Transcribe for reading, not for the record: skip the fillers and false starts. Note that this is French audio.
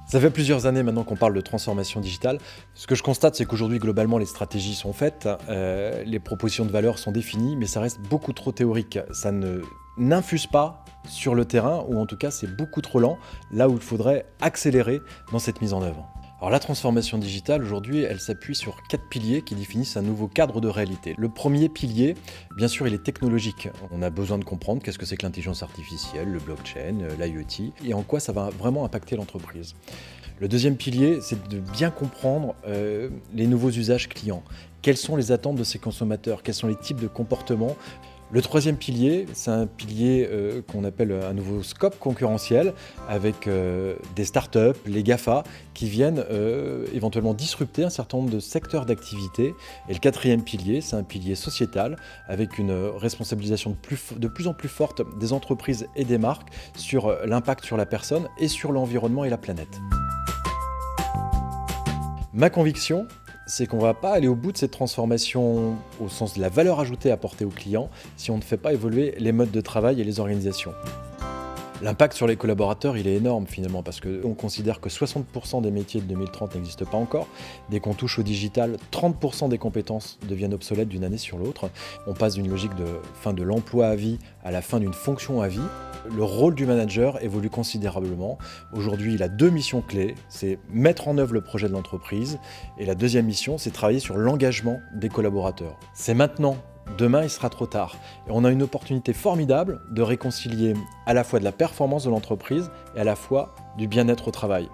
Ça fait plusieurs années maintenant qu'on parle de transformation digitale. Ce que je constate, c'est qu'aujourd'hui, globalement, les stratégies sont faites, les propositions de valeur sont définies, mais ça reste beaucoup trop théorique. Ça n'infuse pas sur le terrain, ou en tout cas, c'est beaucoup trop lent, là où il faudrait accélérer dans cette mise en œuvre. Alors la transformation digitale, aujourd'hui, elle s'appuie sur 4 piliers qui définissent un nouveau cadre de réalité. Le premier pilier, bien sûr, il est technologique. On a besoin de comprendre qu'est-ce que c'est que l'intelligence artificielle, le blockchain, l'IoT, et en quoi ça va vraiment impacter l'entreprise. Le deuxième pilier, c'est de bien comprendre les nouveaux usages clients. Quelles sont les attentes de ces consommateurs? Quels sont les types de comportements? Le troisième pilier, c'est un pilier qu'on appelle un nouveau scope concurrentiel avec des startups, les GAFA, qui viennent éventuellement disrupter un certain nombre de secteurs d'activité. Et le quatrième pilier, c'est un pilier sociétal avec une responsabilisation de plus en plus forte des entreprises et des marques sur l'impact sur la personne et sur l'environnement et la planète. Ma conviction, c'est qu'on ne va pas aller au bout de cette transformation au sens de la valeur ajoutée apportée aux clients si on ne fait pas évoluer les modes de travail et les organisations. L'impact sur les collaborateurs, il est énorme finalement parce qu'on considère que 60% des métiers de 2030 n'existent pas encore. Dès qu'on touche au digital, 30% des compétences deviennent obsolètes d'une année sur l'autre. On passe d'une logique de fin de l'emploi à vie à la fin d'une fonction à vie. Le rôle du manager évolue considérablement. Aujourd'hui, il a 2 missions clés. C'est mettre en œuvre le projet de l'entreprise. Et la deuxième mission, c'est travailler sur l'engagement des collaborateurs. C'est maintenant. Demain, il sera trop tard. Et on a une opportunité formidable de réconcilier à la fois de la performance de l'entreprise et à la fois du bien-être au travail.